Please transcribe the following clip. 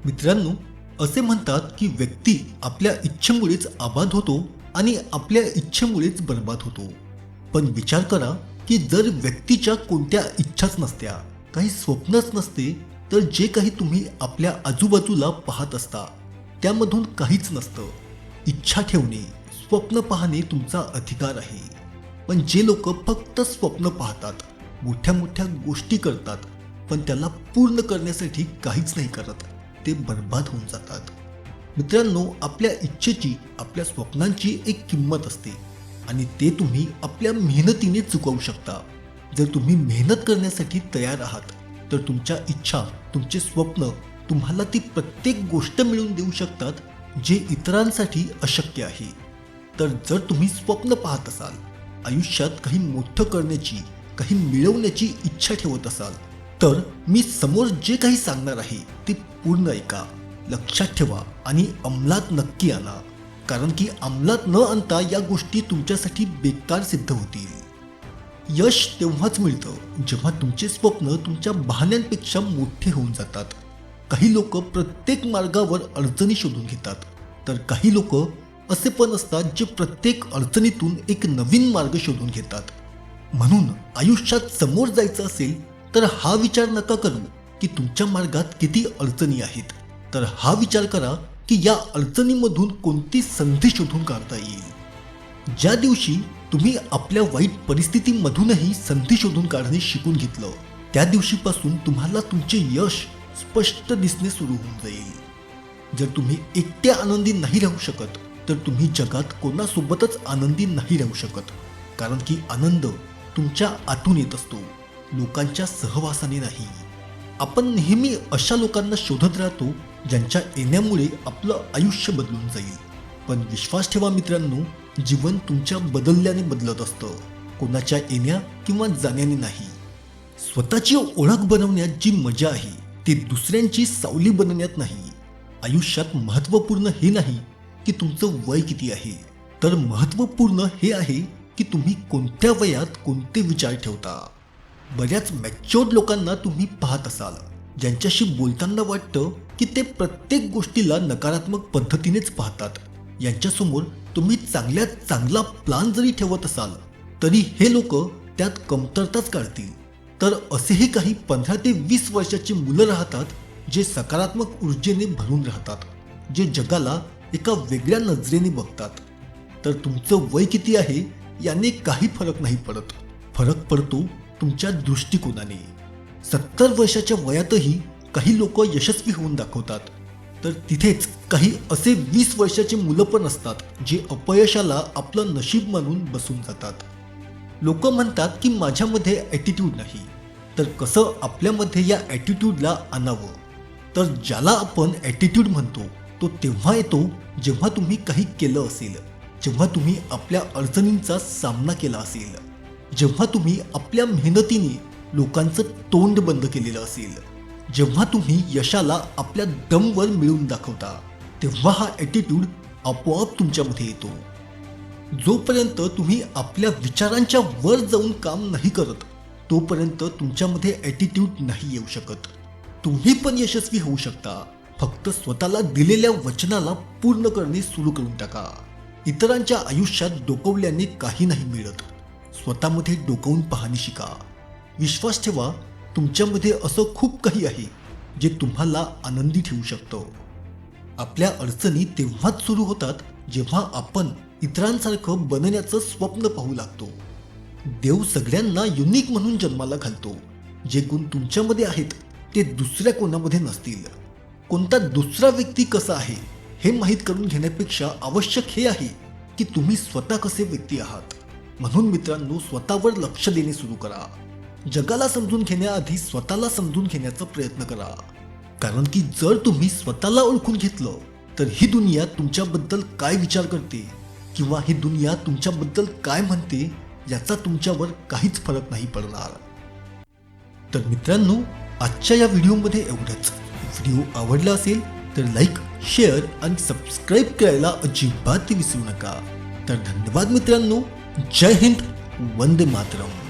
मित्रांनो, असे म्हणतात की व्यक्ती आपल्या इच्छेमुळेच आबाद होतो आणि आपल्या इच्छेमुळेच बर्बाद होतो. पण विचार करा की जर व्यक्तीच्या कोणत्या इच्छाच नसत्या, काही स्वप्नच नसते, तर जे काही तुम्ही आपल्या आजूबाजूला पाहत असता त्यामधून काहीच नसतं. इच्छा ठेवणे, स्वप्न पाहणे तुमचा अधिकार आहे. पण जे लोक फक्त स्वप्न पाहतात, मोठ्या मोठ्या गोष्टी करतात, पण त्याला पूर्ण करण्यासाठी काहीच नाही करत, ते बर्बाद होऊन जातात. मित्रांनो, आपल्या इच्छेची, आपल्या स्वप्नांची एक किंमत असते आणि ते तुम्ही आपल्या मेहनतीने चुकवू शकता. जर तुम्ही मेहनत करण्यासाठी तयार आहात तर तुमच्या इच्छा, तुमचे स्वप्न तुम्हाला ती प्रत्येक गोष्ट मिळवून देऊ शकतात, जे इतरांसाठी अशक्य आहे. तर जर तुम्ही स्वप्न पाहत असाल, आयुष्यात काही मोठं करण्याची, काही मिळवण्याची इच्छा ठेवत असाल, तर मी समोर जे काही सांगणार आहे ते पूर्ण ऐका, लक्षात ठेवा आणि अंमलात नक्की आणा. कारण की अंमलात न आणता या गोष्टी तुमच्यासाठी बेकार सिद्ध होतील. यश तेव्हाच मिळतं जेव्हा तुमचे स्वप्न तुमच्या बहाण्यांपेक्षा मोठे होऊन जातात. काही लोक प्रत्येक मार्गावर अडचणी शोधून घेतात, तर काही लोक असे पण असतात जे प्रत्येक अडचणीतून एक नवीन मार्ग शोधून घेतात. म्हणून आयुष्यात समोर जायचं असेल तर हा विचार नका करू की तुमच्या मार्गात किती अडचणी आहेत, तर हा विचार करा की या अडचणीमधून कोणती संधी शोधून काढता येईल. ज्या दिवशी तुम्ही आपल्या वाईट परिस्थितीमधूनही संधी शोधून काढणे शिकून घेतलं, त्या दिवशीपासून तुम्हाला तुमचे यश स्पष्ट दिसणे सुरू होऊन जाईल. जर तुम्ही एकट्या आनंदी नाही राहू शकत, तर तुम्ही जगात कोणासोबतच आनंदी नाही राहू शकत. कारण की आनंद तुमच्या आतून येत असतो, लोकांच्या सहवासाने नाही. आपण नेहमी अशा लोकांना शोधत राहतो ज्यांच्या येण्यामुळे आपलं आयुष्य बदलून जाईल. पण विश्वास ठेवा मित्रांनो, जीवन तुमच्या बदलल्याने बदलत असतं, कोणाच्या येण्या किंवा जाण्याने नाही. स्वतःची ओळख बनवण्यात जी मजा आहे ती दुसऱ्यांची सावली बनवण्यात नाही. आयुष्यात महत्त्वपूर्ण हे नाही की तुमचं वय किती आहे, तर महत्त्वपूर्ण हे आहे की तुम्ही कोणत्या वयात कोणते विचार ठेवता. बऱ्याच मॅच्युअर्ड लोकांना तुम्ही पाहत असाल, ज्यांच्याशी बोलताना वाटतं की ते प्रत्येक गोष्टीला नकारात्मक पद्धतीनेच पाहतात. यांच्यासमोर तुम्ही चांगल्यात चांगला प्लान जरी ठेवत असाल तरी हे लोक त्यात कमतरताच काढतील. तर असेही काही 15 ते 20 वर्षाची मुलं राहतात जे सकारात्मक ऊर्जेने भरून राहतात, जे जगाला एका वेगळ्या नजरेने बघतात. तर तुमचं वय किती आहे याने काही फरक नाही पडत, फरक पडतो तुमच्या दृष्टिकोनाने. 70 वर्षाच्या वयातही काही लोक यशस्वी होऊन दाखवतात, तर तिथेच काही असे 20 वर्षाचे मुलं पण असतात जे अपयशाला आपलं नशीब मानून बसून जातात. लोक म्हणतात की माझ्यामध्ये ॲटिट्यूड नाही, तर कसं आपल्यामध्ये या ॲटिट्यूडला आणावं. तर ज्याला आपण ॲटिट्यूड म्हणतो तो तेव्हा येतो जेव्हा तुम्ही काही केलं असेल, जेव्हा तुम्ही आपल्या अडचणींचा सामना केला असेल, जेव्हा तुम्ही आपल्या मेहनतीने लोकांचं तोंड बंद केलेलं असेल, जेव्हा तुम्ही यशाला आपल्या दमवर मिळवून दाखवता, तेव्हा हा ॲटिट्यूड आपोआप तुमच्यामध्ये येतो. जोपर्यंत तुम्ही आपल्या विचारांच्या वर जाऊन काम नाही करत, तोपर्यंत तुमच्यामध्ये ॲटिट्यूड नाही येऊ शकत. तुम्ही पण यशस्वी होऊ शकता, फक्त स्वतःला दिलेल्या वचनाला पूर्ण करणे सुरू करून टाका. इतरांच्या आयुष्यात डोकवल्याने काही नाही मिळत, स्वतःमध्ये डोकवून पाहणे शिका. विश्वास ठेवा, तुमच्यामध्ये असं खूप काही आहे जे तुम्हाला आनंदी ठेवू शकतं. आपल्या अडचणी तेव्हाच सुरू होतात जेव्हा आपण इतरांसारखं बनण्याचं स्वप्न पाहू लागतो. देव सगळ्यांना युनिक म्हणून जन्माला घालतो. जे गुण तुमच्यामध्ये आहेत ते दुसऱ्या कोणामध्ये नसतील. कोणता दुसरा व्यक्ती कसा आहे हे माहीत करून घेण्यापेक्षा आवश्यक हे आहे की तुम्ही स्वतः कसे व्यक्ती आहात. म्हणून मित्रांनो, स्वतःवर लक्ष देणे सुरू करा. जगाला समजून घेण्याआधी स्वतःला समजून घेण्याचा प्रयत्न करा. कारण की जर तुम्ही स्वतःला ओळखून घेतलं तर ही दुनिया तुमच्याबद्दल काय विचार करते किंवा ही दुनिया तुमच्याबद्दल काय म्हणते याचा तुमच्यावर काहीच फरक नाही पडणार. तर मित्रांनो, आजच्या या व्हिडिओमध्ये एवढंच. व्हिडिओ आवडला असेल तर लाईक, शेअर आणि सबस्क्राईब करायला अजिबात विसरू नका. तर धन्यवाद मित्रांनो. जय हिंद, वंदे मातरम.